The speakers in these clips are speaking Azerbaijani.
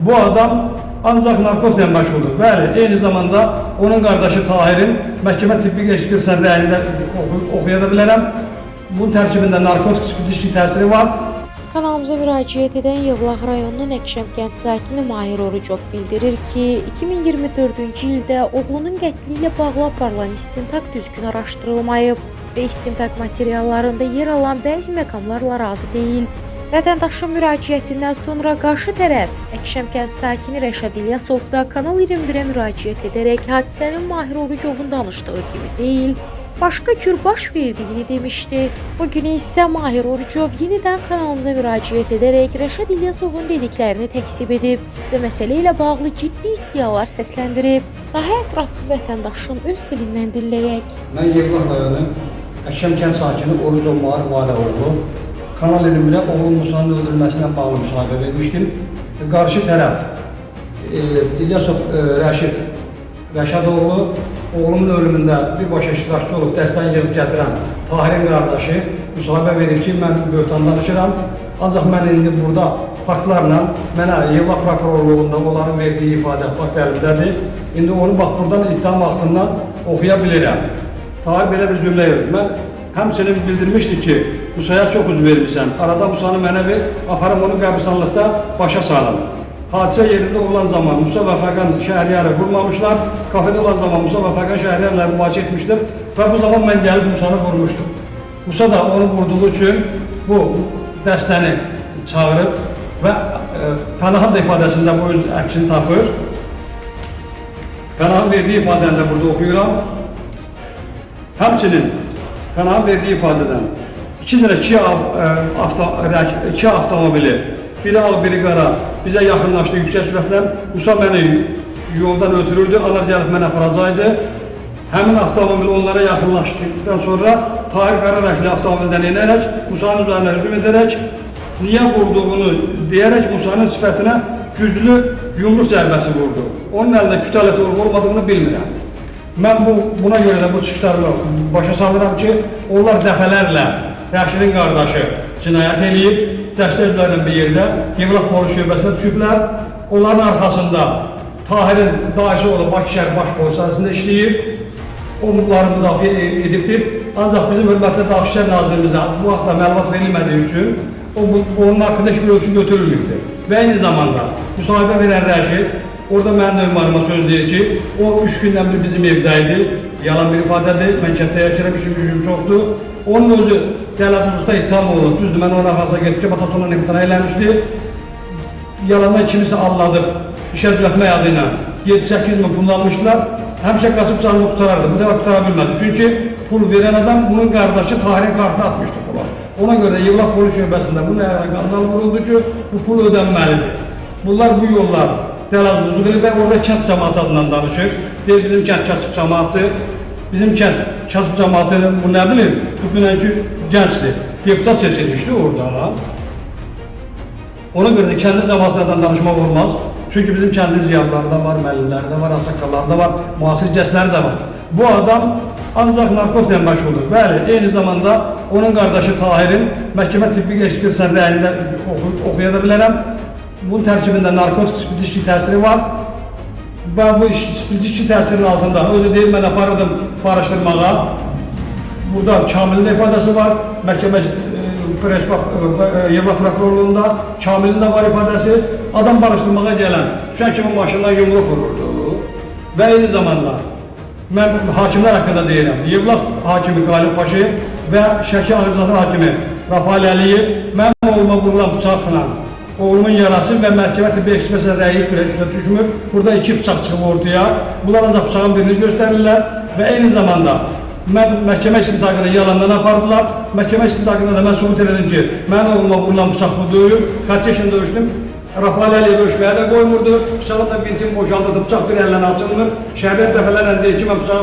Bu adam ancaq narkotiklə məşğuldur. Bəli, eyni zamanda onun qardaşı Tahirin məhkəmə tibbi ekspertinin rəyində oxuya da bilərəm. Bunun tərkibində narkotik spirtli təsiri var. Kanalımıza müraciət edən Yevlax rayonunun Əkşəm kənd sakini Mahir Orucov bildirir ki, 2024-cü ildə oğlunun qətli ilə bağlı aparılan istintaq düzgün araşdırılmayıb və istintaq materiallarında yer alan bəzi məqamlarla razı deyil. Vətəndaşın müraciətindən sonra qarşı tərəf Əkşəm kənd sakini Rəşad İlyasov da Kanal 21-ə müraciət edərək hadisənin Mahir Orucovun danışdığı kimi deyil, başqa cür baş verdiyini demişdi. Bugün isə Mahir Orucov yenidən kanalımıza müraciət edərək Rəşad İlyasovun dediklərini təkzib edib və məsələ ilə bağlı ciddi iddialar səsləndirib. Daha ətraflı vətəndaşın öz dilindən dinləyək. Mən Yevlax rayonu Əkşəm kənd sakini Orucov Mahir Valihoğlu Kanal 21-ə oğlum Musanın öldürülməsinə bağlı müsahibə vermişdim. Qarşı tərəf İlyasov Rəşadoğlu oğlumun ölümündə birbaşa iştirakçı olub dəstən yığıb gətirən Tahirin qardaşı müsahibə verir ki, mən böhtan danışıram. Ancaq mən indi burada faktlarla mənə Yevlax prokurorluğunda onların verdiyi ifadə fakt əlindədir. İndi onu bax buradan ittiham vaxtından oxuya bilirəm. Tahir belə bir cümlə verir. Mən həmçinin bildirmişdi ki, Musaya çox üzv vermişsən. Arada Musanı mənə ver, aparım onu qəbristanlıqda başa salım. Hadisə yerində olan zaman Musa və Fəqan Şəhriyarı vurmamışlar. Kafede olan zaman Musa və Fəqan Şəhriyarla mübahisə etmişdir və bu zaman mən gəlib Musanı vurmuşdum. Musa da onu vurduğu üçün bu dəstəni çağırıb və Pənahın da ifadəsində bu öz əksini tapır. Pənahın verdiyi ifadəni də burada oxuyuram. Həmçinin Pənahın verdiyi ifadədən iki avtomobili, biri ağ, biri qara bizə yaxınlaşdı yüksək sürətlə. Musa məni yoldan ötürürdü, anar gəlib mənə aparacaqdı. Həmin avtomobil onlara yaxınlaşdıqdan sonra Tahir qara rəngli avtomobildən inərək, Musanın üzərinə hücum edərək, niyə vurduğunu deyərək Musanın sifətinə güclü yumruq zərbəsi vurdu. Onun əlində kütləli olub olmadığını bilmirəm. Mən buna görə də bu çıxışlarımı başa salıram ki, onlar dəfələrlə Rəşidin qardaşı cinayət eləyib, dəstə üzvlərlə bir yerdə Yevlax polis şöbəsinə düşüblər. Onların arxasında Tahirin daisi olub Bakı şəhər baş polisarasında işləyir. Onları müdafiə edibdir. Ancaq bizim hörmətli Daxili İşlər Nazirimizdə bu vaxtda məlumat verilmədiyi üçün onun haqqında heç bir ölçü götürülməyibdir. Və eyni zamanda müsahibə verən Rəşid orada mənim ünvanıma söz deyir ki, o 3 gündən bir bizim evdəydi. Yalan bir ifadədir. Mən kənddə yaşayıram, işim gücüm çoxdur. Onun özü dələduzluqda ittiham olunur. Düzdür, mən onun arxasına gedib ki, batasonla imtina eləmişdi. Yalandan kimisə alladıb, işə düzəltmək adı ilə 7-8 min pulunu almışdılar. Həmişə qasıb canını qutarardı. Bu dəfə qutara bilmədi. Çünki pul verən adam bunun qardaşı Tahirin kartına atmışdı pula. Ona görə də Yevlax polis şöbəsində bunun ayağına qanunlar vuruldu ki, bu pul ödənməlidir. Bunlar bu yollar dələduzluq edir və orada kənd cəmaatı adından danışır. Deyir, bizim kənd kasıb cəmaatdır. Bizim kənd kasıb cəmaatı, bu nə bilir, bu günənki gəncdir. Deputat seçilmişdi orada. Ona görə də kəndi cəmaatlardan danışmaq olmaz. Çünki bizim kəndi ziyalıları da var, müəllimləri də var, asakkarları da var, müasir gəncləri də var. Bu adam ancaq narkotiklə məşğuldur. Bəli, eyni zamanda onun qardaşı Tahirin məhkəmə tibbi ekspertinin rəyində oxuya da bilərəm. Bunun tərkibində narkotik spirtli təsiri var. Və bu spirtli təsirin altında özü deyil, mən aparırdım barışdırmağa. Burada Kamilin ifadəsi var. Məhkəmə Yevlax prokurorluğunda Kamilin də var ifadəsi. Adam barışdırmağa gələn düşən kimi maşından yumruq vururdu. Və eyni zamanda mən hakimlər haqqında deyirəm. Yevlax hakimi Qalib Paşayev və Şəki Ağızatın hakimi Rafael Əliyev mənim oğluma vurulan bıçaqla oğlumun yarası və məhkəmə tibbi ekspertinin rəyi üstünə düşmür. Burada 2 bıçaq çıxıb ortaya. Bunlar ancaq bıçağın birini göstərirlər və eyni zamanda məhkəmə istintaqını yalandan apardılar. Məhkəmə istintaqında da mən sübut elədim ki, mənim oğluma vurulan bıçaq bu deyil. Kaç yaşında ölçdüm. Rafael Əliyev ölçməyə də qoymurdu. Bıçağın da bintini boşaldırdı. Bıçaq bir əllə açılmır. Şəhərlər dəfələrlə deyir ki, mən bıçağı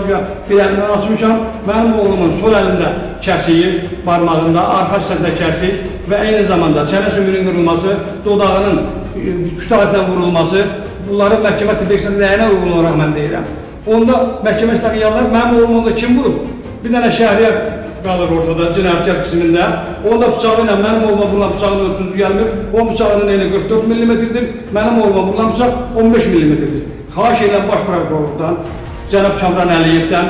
bir əlindən açmışam. Mənim oğlumun sol əlində kəsiyi, barmağında, arxa hissəsində kəsik və eyni zamanda çənə sümüyünün qırılması, dodağının kütlələ vurulması, bunların məhkəmə tibbi ekspertinin rəyinə uyğun olaraq mən deyirəm. Onda məhkəmə istintaqı yanlar mənim oğlumu onda kim vurub? Bir dənə Şəhriyar qalır ortada cinayətkar qismində. Onda bıçağı ilə mənim oğluma vurulan bıçağın ölçüsü gəlmir. O bıçağın eni 44 mm-dir, mənim oğluma vurulan bıçaq 15 mm-dir. Xahiş edirəm baş prokurorluqdan, cənab Kamran Əliyevdən,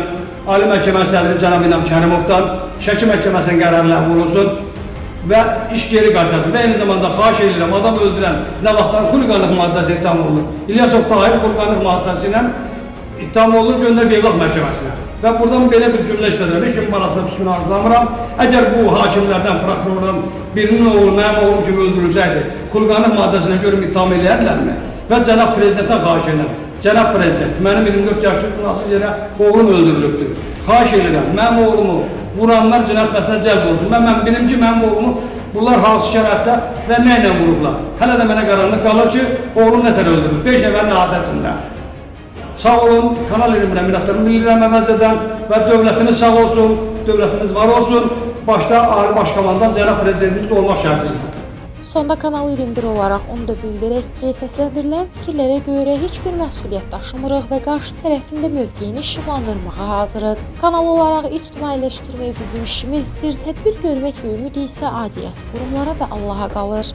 Ali Məhkəmənin sədri cənab İnam Kərimovdan, Şəki Məhkəməsinin qərarı vurulsun və iş geri qaytarsın. Və eyni zamanda xahiş edirəm, adam öldürən nə vaxtdan xuliqanlıq maddəsi ittiham olunur. İlyasov Tahir xuliqanlıq maddəsi ilə ittiham olunur, göndər Yevlax Məhkəməsinə. Və buradan belə bir cümlə işlədirəm, heç kim arasında püskün arzulamıram. Əgər bu hakimlərdən, prokurordan birinin oğlu, mənim oğlum kimi öldürülsəydi, xuliqanlıq maddəsinə görə ittiham eləyərlərmi? Və cənab prezidentdən xahiş edirəm. Cənab prezident, mənim 24 yaşlı nasıl yerə oğlum öldürülübdür. Xahiş edirəm, mənim oğlumu vuranlar cinayət məsələ cəlb olsun. Mən bilim ki, mənim oğlumu bunlar hansı şəraitdə və nə ilə vurublar. Hələ də mənə qaranlıq qalır ki, oğlum nətər öldürülür? 5 nəfərin adəsində. Sağ olun, kanal elimlə minnətlərimi bildirirəm əvvəlcədən və dövlətiniz sağ olsun, dövlətiniz var olsun. Başda Ali Başkomandan cənab prezidentimiz olmaq şərtilə. Sonda Kanal 21 olaraq onu da bildirək ki, səsləndirilən fikirlərə görə heç bir məsuliyyət daşımırıq və qarşı tərəfin də mövqeyini işıqlandırmağa hazırıq. Kanal olaraq ictimailəşdirmək bizim işimizdir, tədbir görmək və ümid isə adiyyət qurumlara və Allaha qalır.